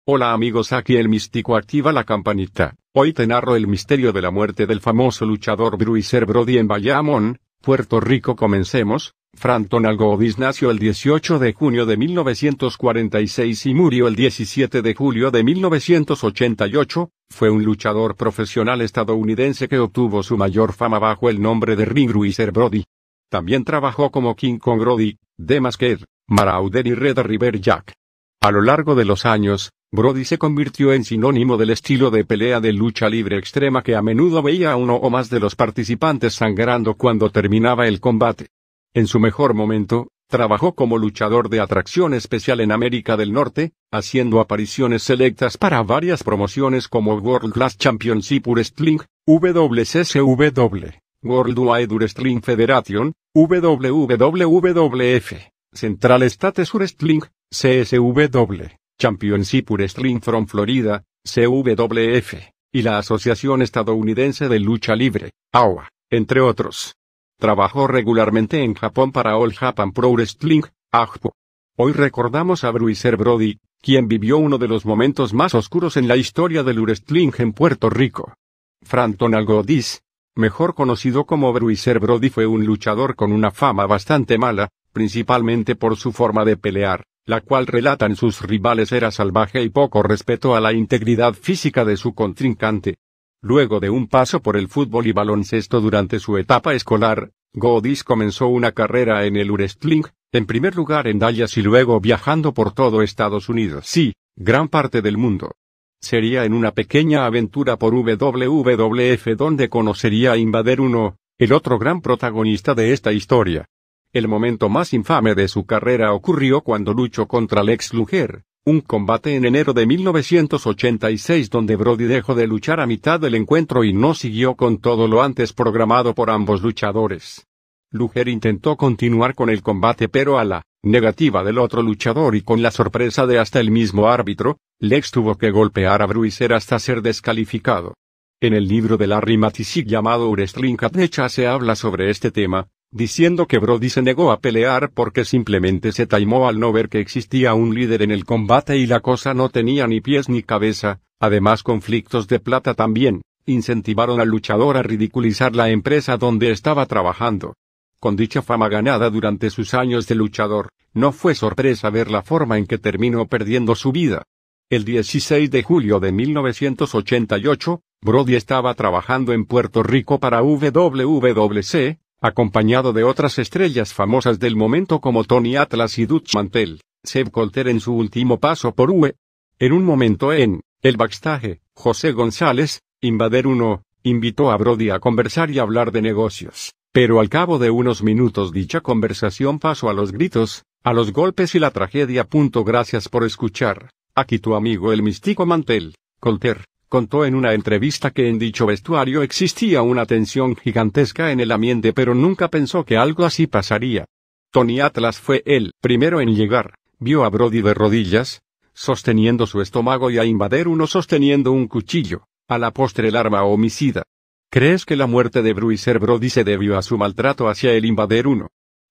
Hola amigos, aquí el místico activa la campanita. Hoy te narro el misterio de la muerte del famoso luchador Bruiser Brody en Bayamón, Puerto Rico. Comencemos. Frampton Algo-Otis nació el 18 de junio de 1946 y murió el 17 de julio de 1988, fue un luchador profesional estadounidense que obtuvo su mayor fama bajo el nombre de Ring Bruiser Brody. También trabajó como King Kong Brody, The Masked, Marauder y Red River Jack. A lo largo de los años, Brody se convirtió en sinónimo del estilo de pelea de lucha libre extrema que a menudo veía a uno o más de los participantes sangrando cuando terminaba el combate. En su mejor momento, trabajó como luchador de atracción especial en América del Norte, haciendo apariciones selectas para varias promociones como World Class Championship Wrestling, WCCW, World Wide Wrestling Federation, WWF, Central States Wrestling, CSW, Championship Wrestling from Florida, CWF, y la Asociación Estadounidense de Lucha Libre, AOA, entre otros. Trabajó regularmente en Japón para All Japan Pro Wrestling, AJPO. Hoy recordamos a Bruiser Brody, quien vivió uno de los momentos más oscuros en la historia del wrestling en Puerto Rico. Frampton Algo-Otis, mejor conocido como Bruiser Brody, fue un luchador con una fama bastante mala, principalmente por su forma de pelear, la cual relatan sus rivales era salvaje y poco respeto a la integridad física de su contrincante. Luego de un paso por el fútbol y baloncesto durante su etapa escolar, Algo-Otis comenzó una carrera en el wrestling, en primer lugar en Dallas y luego viajando por todo Estados Unidos, sí, gran parte del mundo. Sería en una pequeña aventura por WWF donde conocería a Invader 1, el otro gran protagonista de esta historia. El momento más infame de su carrera ocurrió cuando luchó contra Lex Luger, un combate en enero de 1986 donde Brody dejó de luchar a mitad del encuentro y no siguió con todo lo antes programado por ambos luchadores. Luger intentó continuar con el combate pero a la negativa del otro luchador y con la sorpresa de hasta el mismo árbitro, Lex tuvo que golpear a Bruiser hasta ser descalificado. En el libro de Larry Matisic llamado Wrestling Catnecha se habla sobre este tema, diciendo que Brody se negó a pelear porque simplemente se taimó al no ver que existía un líder en el combate y la cosa no tenía ni pies ni cabeza. Además, conflictos de plata también incentivaron al luchador a ridiculizar la empresa donde estaba trabajando. Con dicha fama ganada durante sus años de luchador, no fue sorpresa ver la forma en que terminó perdiendo su vida. El 16 de julio de 1988, Brody estaba trabajando en Puerto Rico para WWC, acompañado de otras estrellas famosas del momento como Tony Atlas y Dutch Mantel, Seb Colter en su último paso por UE. En un momento en el backstage, José González, Invader 1, invitó a Brody a conversar y hablar de negocios, pero al cabo de unos minutos dicha conversación pasó a los gritos, a los golpes y la tragedia. Gracias por escuchar. Aquí tu amigo el místico Mantel. Colter contó en una entrevista que en dicho vestuario existía una tensión gigantesca en el ambiente pero nunca pensó que algo así pasaría. Tony Atlas fue el primero en llegar, vio a Brody de rodillas, sosteniendo su estómago y a Invader 1 sosteniendo un cuchillo, a la postre el arma homicida. ¿Crees que la muerte de Bruiser Brody se debió a su maltrato hacia el Invader 1?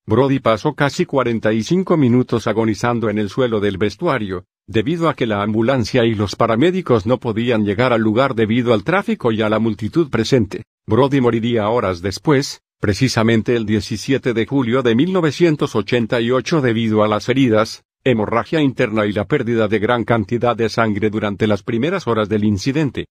Brody pasó casi 45 minutos agonizando en el suelo del vestuario, debido a que la ambulancia y los paramédicos no podían llegar al lugar debido al tráfico y a la multitud presente. Brody moriría horas después, precisamente el 17 de julio de 1988 debido a las heridas, hemorragia interna y la pérdida de gran cantidad de sangre durante las primeras horas del incidente.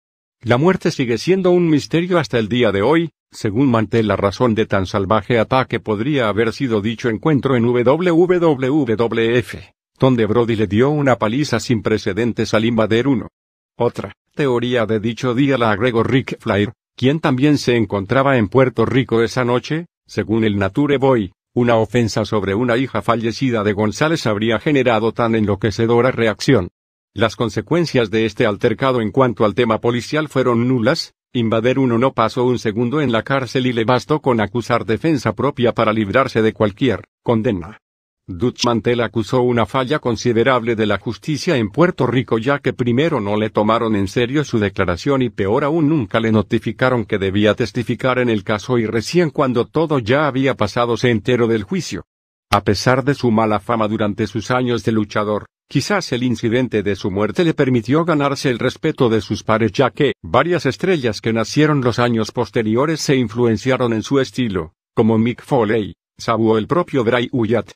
La muerte sigue siendo un misterio hasta el día de hoy. Según Mantel, la razón de tan salvaje ataque podría haber sido dicho encuentro en WWF, donde Brody le dio una paliza sin precedentes al Invader 1. Otra teoría de dicho día la agregó Ric Flair, quien también se encontraba en Puerto Rico esa noche. Según el Nature Boy, una ofensa sobre una hija fallecida de González habría generado tan enloquecedora reacción. Las consecuencias de este altercado en cuanto al tema policial fueron nulas. Invader 1 no pasó un segundo en la cárcel y le bastó con acusar defensa propia para librarse de cualquier condena. Dutch Mantel acusó una falla considerable de la justicia en Puerto Rico ya que primero no le tomaron en serio su declaración y peor aún nunca le notificaron que debía testificar en el caso y recién cuando todo ya había pasado se enteró del juicio. A pesar de su mala fama durante sus años de luchador, Quizás el incidente de su muerte le permitió ganarse el respeto de sus pares, ya que varias estrellas que nacieron los años posteriores se influenciaron en su estilo, como Mick Foley, Sabu o el propio Bray Wyatt.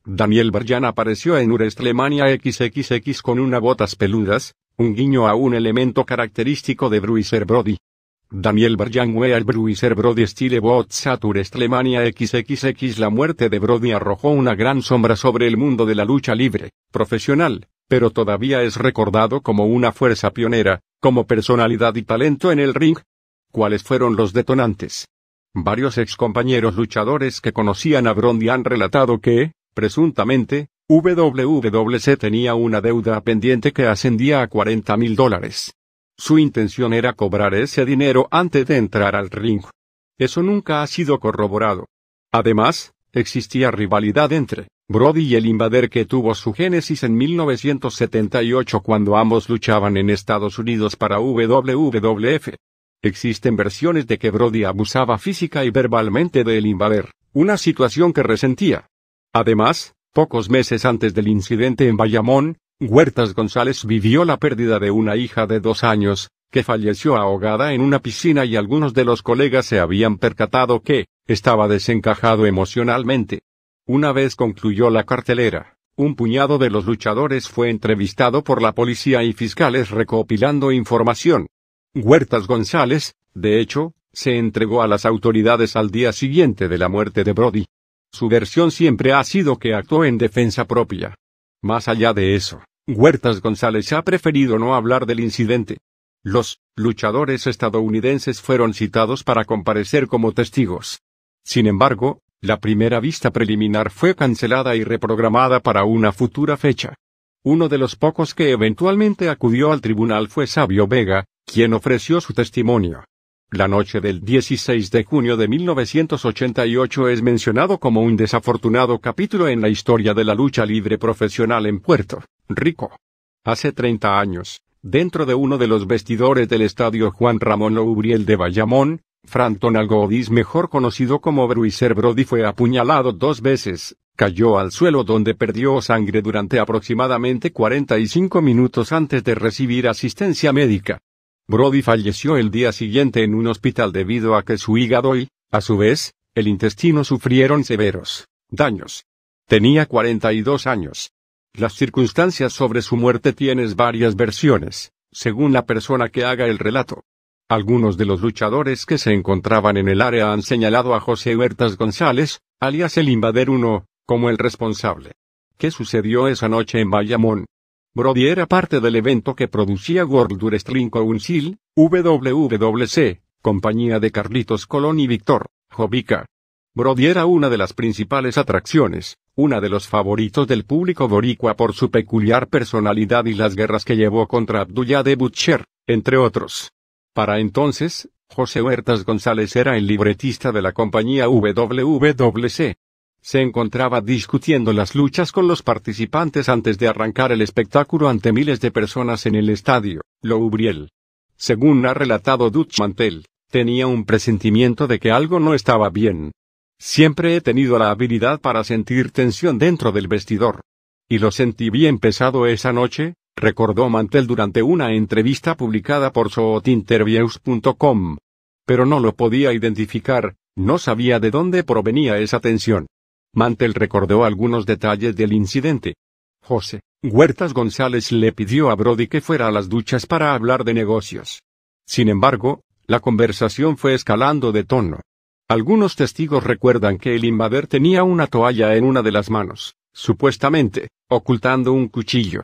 Daniel Bryan apareció en WrestleMania XXX con unas botas peludas, un guiño a un elemento característico de Bruiser Brody. Daniel Bryan wear Bruiser Brody style boots at WrestleMania XXX. La muerte de Brody arrojó una gran sombra sobre el mundo de la lucha libre profesional, pero todavía es recordado como una fuerza pionera, como personalidad y talento en el ring. ¿Cuáles fueron los detonantes? Varios excompañeros luchadores que conocían a Brody han relatado que, presuntamente, WWC tenía una deuda pendiente que ascendía a $40,000. Su intención era cobrar ese dinero antes de entrar al ring. Eso nunca ha sido corroborado. Además, existía rivalidad entre Brody y el Invader, que tuvo su génesis en 1978 cuando ambos luchaban en Estados Unidos para WWF. Existen versiones de que Brody abusaba física y verbalmente del Invader, una situación que resentía. Además, pocos meses antes del incidente en Bayamón, Huertas González vivió la pérdida de una hija de 2 años, que falleció ahogada en una piscina, y algunos de los colegas se habían percatado que estaba desencajado emocionalmente. Una vez concluyó la cartelera, un puñado de los luchadores fue entrevistado por la policía y fiscales recopilando información. Huertas González, de hecho, se entregó a las autoridades al día siguiente de la muerte de Brody. Su versión siempre ha sido que actuó en defensa propia. Más allá de eso, Huertas González ha preferido no hablar del incidente. Los luchadores estadounidenses fueron citados para comparecer como testigos. Sin embargo, la primera vista preliminar fue cancelada y reprogramada para una futura fecha. Uno de los pocos que eventualmente acudió al tribunal fue Savio Vega, quien ofreció su testimonio. La noche del 16 de junio de 1988 es mencionado como un desafortunado capítulo en la historia de la lucha libre profesional en Puerto Rico. Hace 30 años, dentro de uno de los vestidores del estadio Juan Ramón Loubriel de Bayamón, Frampton Algodis, mejor conocido como Bruiser Brody, fue apuñalado 2 veces, cayó al suelo donde perdió sangre durante aproximadamente 45 minutos antes de recibir asistencia médica. Brody falleció el día siguiente en un hospital debido a que su hígado y, a su vez, el intestino sufrieron severos daños. Tenía 42 años. Las circunstancias sobre su muerte tienen varias versiones, según la persona que haga el relato. Algunos de los luchadores que se encontraban en el área han señalado a José Huertas González, alias el Invader 1, como el responsable. ¿Qué sucedió esa noche en Bayamón? Brody era parte del evento que producía World Wrestling Council, WWC, compañía de Carlitos Colón y Víctor Jovica. Brody era una de las principales atracciones, una de los favoritos del público boricua por su peculiar personalidad y las guerras que llevó contra Abdullah the Butcher, entre otros. Para entonces, José Huertas González era el libretista de la compañía WWC. Se encontraba discutiendo las luchas con los participantes antes de arrancar el espectáculo ante miles de personas en el estadio Loubriel. Según ha relatado Dutch Mantel, tenía un presentimiento de que algo no estaba bien. Siempre he tenido la habilidad para sentir tensión dentro del vestidor. Y lo sentí bien pesado esa noche, recordó Mantel durante una entrevista publicada por SOTinterviews.com. Pero no lo podía identificar, no sabía de dónde provenía esa tensión. Mantel recordó algunos detalles del incidente. José Huertas González le pidió a Brody que fuera a las duchas para hablar de negocios. Sin embargo, la conversación fue escalando de tono. Algunos testigos recuerdan que el Invader tenía una toalla en una de las manos, supuestamente, ocultando un cuchillo.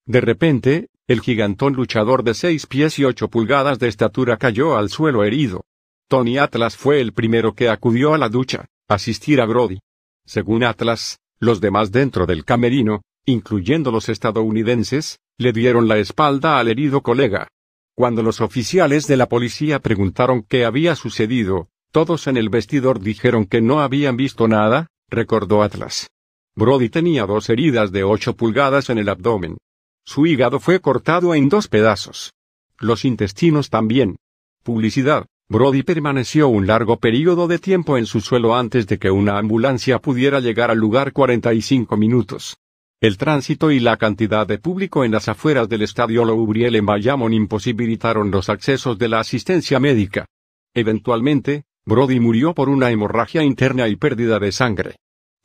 De repente, el gigantón luchador de 6 pies y 8 pulgadas de estatura cayó al suelo herido. Tony Atlas fue el primero que acudió a la ducha, a asistir a Brody. Según Atlas, los demás dentro del camerino, incluyendo los estadounidenses, le dieron la espalda al herido colega. Cuando los oficiales de la policía preguntaron qué había sucedido, todos en el vestidor dijeron que no habían visto nada, recordó Atlas. Brody tenía 2 heridas de 8 pulgadas en el abdomen. Su hígado fue cortado en 2 pedazos. Los intestinos también. Publicidad. Brody permaneció un largo periodo de tiempo en su suelo antes de que una ambulancia pudiera llegar al lugar, 45 minutos. El tránsito y la cantidad de público en las afueras del estadio Louvriel en Bayamón imposibilitaron los accesos de la asistencia médica. Eventualmente, Brody murió por una hemorragia interna y pérdida de sangre.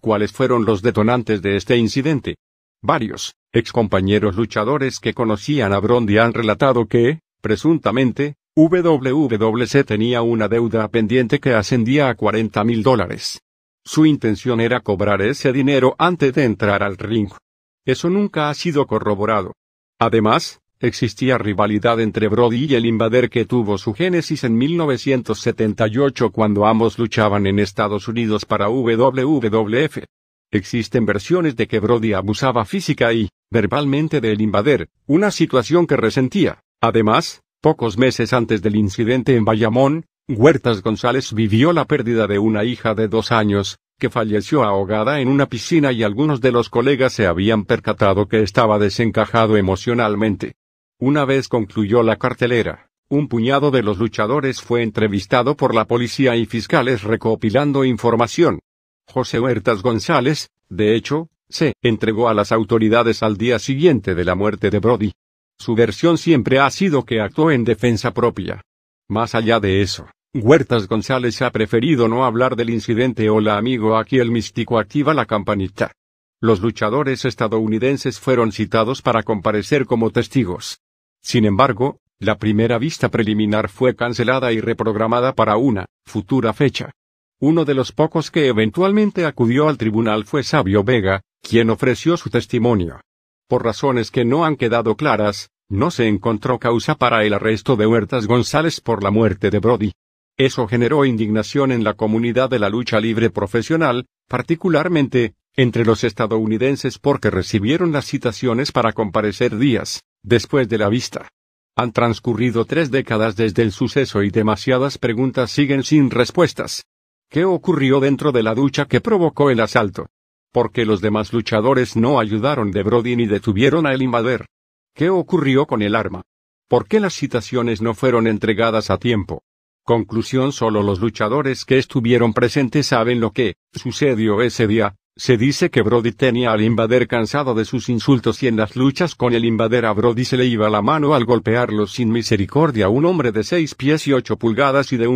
¿Cuáles fueron los detonantes de este incidente? Varios excompañeros luchadores que conocían a Brody han relatado que, presuntamente, WWC tenía una deuda pendiente que ascendía a $40,000. Su intención era cobrar ese dinero antes de entrar al ring. Eso nunca ha sido corroborado. Además, existía rivalidad entre Brody y el Invader que tuvo su génesis en 1978 cuando ambos luchaban en Estados Unidos para WWF. Existen versiones de que Brody abusaba física y, verbalmente del Invader, una situación que resentía. Además, pocos meses antes del incidente en Bayamón, Huertas González vivió la pérdida de una hija de 2 años, que falleció ahogada en una piscina y algunos de los colegas se habían percatado que estaba desencajado emocionalmente. Una vez concluyó la cartelera, un puñado de los luchadores fue entrevistado por la policía y fiscales recopilando información. José Huertas González, de hecho, se entregó a las autoridades al día siguiente de la muerte de Brody. Su versión siempre ha sido que actuó en defensa propia. Más allá de eso, Huertas González ha preferido no hablar del incidente. Hola amigo, aquí el místico activa la campanita. Los luchadores estadounidenses fueron citados para comparecer como testigos. Sin embargo, la primera vista preliminar fue cancelada y reprogramada para una futura fecha. Uno de los pocos que eventualmente acudió al tribunal fue Savio Vega, quien ofreció su testimonio. Por razones que no han quedado claras, no se encontró causa para el arresto de Huertas González por la muerte de Brody. Eso generó indignación en la comunidad de la lucha libre profesional, particularmente entre los estadounidenses porque recibieron las citaciones para comparecer días después de la vista. Han transcurrido 3 décadas desde el suceso y demasiadas preguntas siguen sin respuestas. ¿Qué ocurrió dentro de la ducha que provocó el asalto? ¿Por qué los demás luchadores no ayudaron de Brody ni detuvieron a El Invader? ¿Qué ocurrió con el arma? ¿Por qué las citaciones no fueron entregadas a tiempo? Conclusión: solo los luchadores que estuvieron presentes saben lo que sucedió ese día. Se dice que Brody tenía al Invader cansado de sus insultos y en las luchas con el Invader a Brody se le iba la mano al golpearlo sin misericordia. Un hombre de 6 pies y 8 pulgadas y de